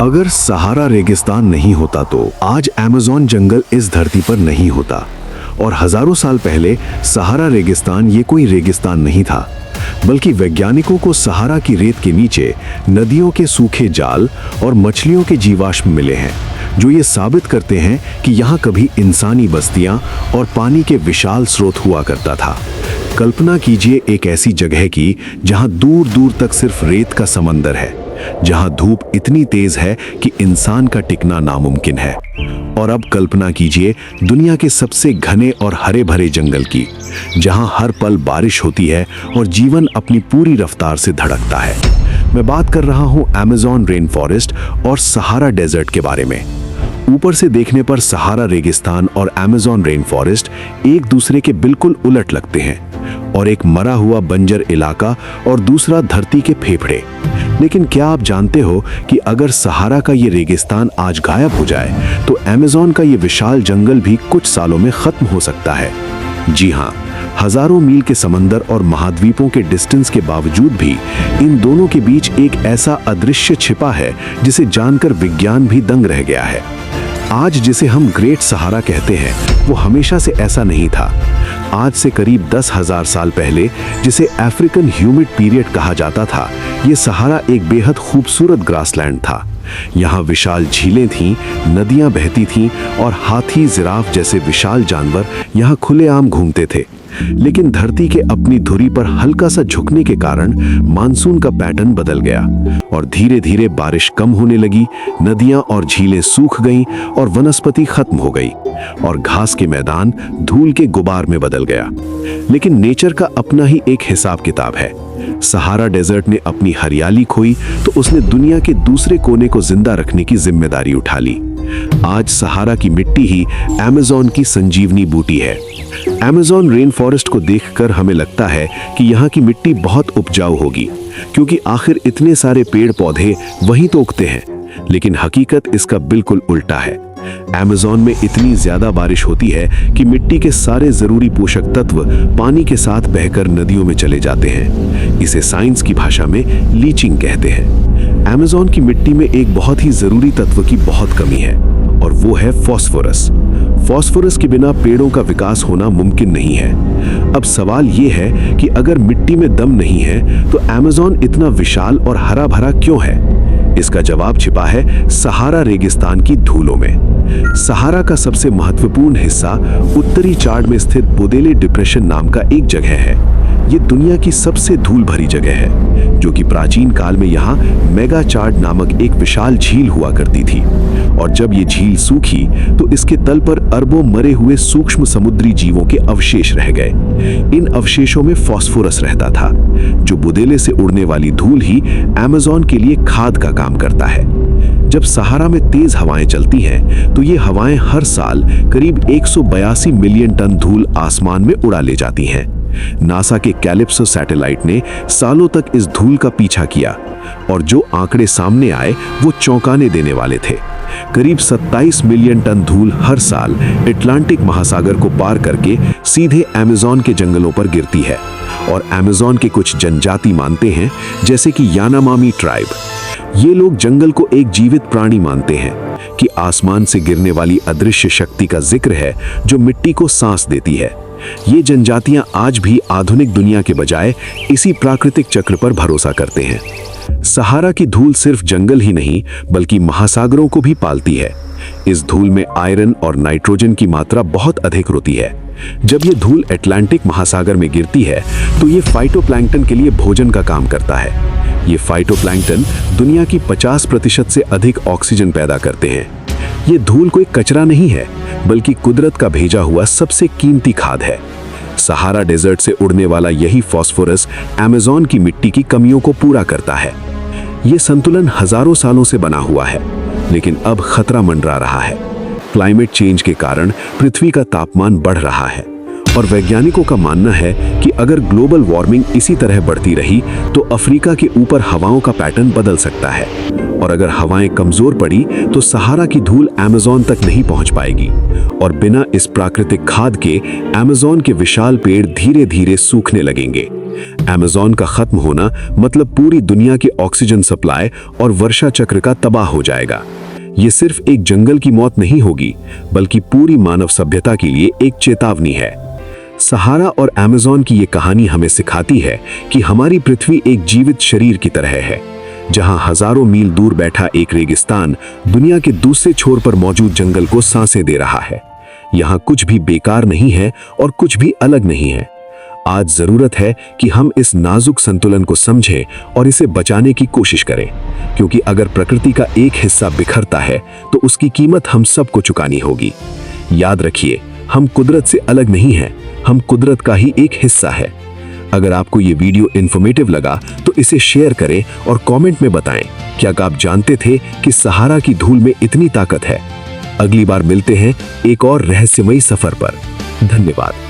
अगर सहारा रेगिस्तान नहीं होता तो आज अमेज़न जंगल इस धरती पर नहीं होता। और हजारों साल पहले सहारा रेगिस्तान ये कोई रेगिस्तान नहीं था, बल्कि वैज्ञानिकों को सहारा की रेत के नीचे नदियों के सूखे जाल और मछलियों के जीवाश्म मिले हैं, जो ये साबित करते हैं कि यहाँ कभी इंसानी बस्तियां और पानी के विशाल स्रोत हुआ करता था। कल्पना कीजिए एक ऐसी जगह की जहाँ दूर दूर तक सिर्फ रेत का समंदर है, जहाँ धूप इतनी तेज है कि इंसान का टिकना नामुमकिन है। और अब कल्पना कीजिए दुनिया के सबसे घने और हरे भरे जंगल की, जहाँ हर पल बारिश होती है और जीवन अपनी पूरी रफ्तार से धड़कता है। मैं बात कर रहा हूँ अमेज़न रेन फॉरेस्ट और सहारा डेजर्ट के बारे में। ऊपर से देखने पर सहारा रेगिस्तान और अमेज़न रेन फॉरेस्ट एक दूसरे के बिल्कुल उलट लगते हैं, और एक मरा हुआ बंजर इलाका और दूसरा धरती के फेफड़े। लेकिन क्या आप जानते हो कि अगर सहारा का ये रेगिस्तान आज गायब हो जाए तो अमेज़न का ये विशाल जंगल भी कुछ सालों में खत्म हो सकता है। जी हाँ, हजारों मील के समंदर और महाद्वीपों के डिस्टेंस के बावजूद भी इन दोनों के बीच एक ऐसा अदृश्य छिपा है जिसे जानकर विज्ञान भी दंग रह गया है। आज जिसे हम ग्रेट सहारा कहते हैं, वो हमेशा से ऐसा नहीं था। आज से करीब 10,000 साल पहले, जिसे अफ्रीकन ह्यूमिड पीरियड कहा जाता था, ये सहारा एक बेहद खूबसूरत ग्रासलैंड था। यहाँ विशाल झीलें थीं, नदियाँ बहती थीं और हाथी, जिराफ जैसे विशाल जानवर यहाँ खुलेआम घूमते थे। लेकिन धरती के अपनी धुरी पर हल्का सा झुकने के कारण मानसून का पैटर्न बदल गया और धीरे धीरे बारिश कम होने लगी, नदियां और झीलें सूख गईं और वनस्पति खत्म हो गई और घास के मैदान धूल के गुबार में बदल गया। लेकिन नेचर का अपना ही एक हिसाब किताब है। सहारा डेजर्ट ने अपनी हरियाली खोई तो उसने दुनिया के दूसरे कोने को जिंदा रखने की जिम्मेदारी उठा ली। आज सहारा की मिट्टी ही अमेज़न की संजीवनी बूटी है। अमेज़न रेन फॉरेस्ट को देखकर हमें लगता है कि यहाँ की मिट्टी बहुत उपजाऊ होगी, क्योंकि आखिर इतने सारे पेड़ पौधे वहीं तो उगते हैं। लेकिन हकीकत इसका बिल्कुल उल्टा है। अमेज़न में इतनी ज्यादा बारिश होती है कि मिट्टी के सारे जरूरी पोषक तत्व पानी के साथ बहकर नदियों में चले जाते हैं। इसे साइंस की भाषा में लीचिंग कहते हैं। अमेज़न की मिट्टी में एक बहुत ही जरूरी तत्व की बहुत कमी है, और वो है फास्फोरस। फास्फोरस के बिना पेड़ों का विकास होना मुमकिन नहीं है। अब सवाल ये है कि अगर मिट्टी में दम नहीं है तो अमेज़न इतना विशाल और हरा भरा क्यों है? इसका जवाब छिपा है सहारा रेगिस्तान की धूलों में। सहारा का सबसे महत्वपूर्ण हिस्सा उत्तरी चाड में स्थित बुदेले डिप्रेशन नाम का एक जगह है। ये दुनिया की सबसे धूल भरी जगह है, जो कि प्राचीन काल में यहाँ मेगा चाड नामक एक विशाल झील हुआ करती थी। और जब ये झील सूखी तो इसके तल पर अरबों मरे हुए सूक्ष्म समुद्री जीवों के अवशेष रह गए। इन अवशेषों में फास्फोरस रहता था, जो बुदेले से उड़ने वाली धूल ही अमेज़न के लिए खाद का काम करता है। जब सहारा में तेज हवाएं चलती हैं, तो ये हवाएं हर साल करीब 182 मिलियन टन धूल आसमान में उड़ा ले जाती हैं। नासा के कैलिप्सो सैटेलाइट ने सालों तक इस धूल का पीछा किया, और जो आंकड़े सामने आए वो चौंकाने देने वाले थे। करीब 27 मिलियन टन धूल हर साल अटलांटिक महासागर को पार करके सीधे अमेज़न के जंगलों पर गिरती है। और अमेज़न के कुछ जनजाति मानते हैं, जैसे कि यानामामी ट्राइब, ये लोग जंगल को एक जीवित प्राणी मानते हैं कि आसमान से गिरने वाली अदृश्य शक्ति का जिक्र है जो मिट्टी को सांस देती है। ये जनजातियां आज भी आधुनिक दुनिया के बजाय इसी प्राकृतिक चक्र पर भरोसा करते हैं। सहारा की धूल सिर्फ जंगल ही नहीं बल्कि महासागरों को भी पालती है। इस धूल में आयरन और नाइट्रोजन की मात्रा बहुत अधिक होती है। जब ये धूल अटलांटिक महासागर में गिरती है तो ये फाइटोप्लैंक्टन के लिए भोजन का काम करता है। ये फाइटोप्लैंक्टन दुनिया की 50% से अधिक ऑक्सीजन पैदा करते हैं। ये धूल कोई कचरा नहीं है, बल्कि कुदरत का भेजा हुआ सबसे कीमती खाद है। सहारा डेजर्ट से उड़ने वाला यही फास्फोरस अमेज़न की मिट्टी की कमियों को पूरा करता है। ये संतुलन हजारों सालों से बना हुआ है, लेकिन अब खतरा मंडरा रहा है। क्लाइमेट चेंज के कारण पृथ्वी का तापमान बढ़ रहा है, और वैज्ञानिकों का मानना है कि अगर ग्लोबल वार्मिंग इसी तरह बढ़ती रही तो अफ्रीका के ऊपर हवाओं का पैटर्न बदल सकता है। और अगर हवाएं कमजोर पड़ी तो सहारा की धूल अमेज़न तक नहीं पहुंच पाएगी और बिना इस प्राकृतिक खाद के अमेज़न के विशाल पेड़ धीरे धीरे सूखने लगेंगे। अमेज़न का खत्म होना मतलब पूरी दुनिया की ऑक्सीजन सप्लाई और वर्षा चक्र का तबाह हो जाएगा। ये सिर्फ एक जंगल की मौत नहीं होगी, बल्कि पूरी मानव सभ्यता के लिए एक चेतावनी है। सहारा और अमेज़न की ये कहानी हमें सिखाती है कि हमारी पृथ्वी एक जीवित शरीर की तरह है, जहां हजारों मील दूर बैठा एक रेगिस्तान दुनिया के दूसरे छोर पर मौजूद जंगल को सांसें दे रहा है। यहाँ कुछ भी बेकार नहीं है और कुछ भी अलग नहीं है। आज जरूरत है कि हम इस नाजुक संतुलन को समझें और इसे बचाने की कोशिश करें, क्योंकि अगर प्रकृति का एक हिस्सा बिखरता है तो उसकी कीमत हम सबको चुकानी होगी। याद रखिए, हम कुदरत से अलग नहीं हैं, हम कुदरत का ही एक हिस्सा है। अगर आपको ये वीडियो इन्फॉर्मेटिव लगा तो इसे शेयर करें और कमेंट में बताएं क्या आप जानते थे कि सहारा की धूल में इतनी ताकत है। अगली बार मिलते हैं एक और रहस्यमयी सफर पर। धन्यवाद।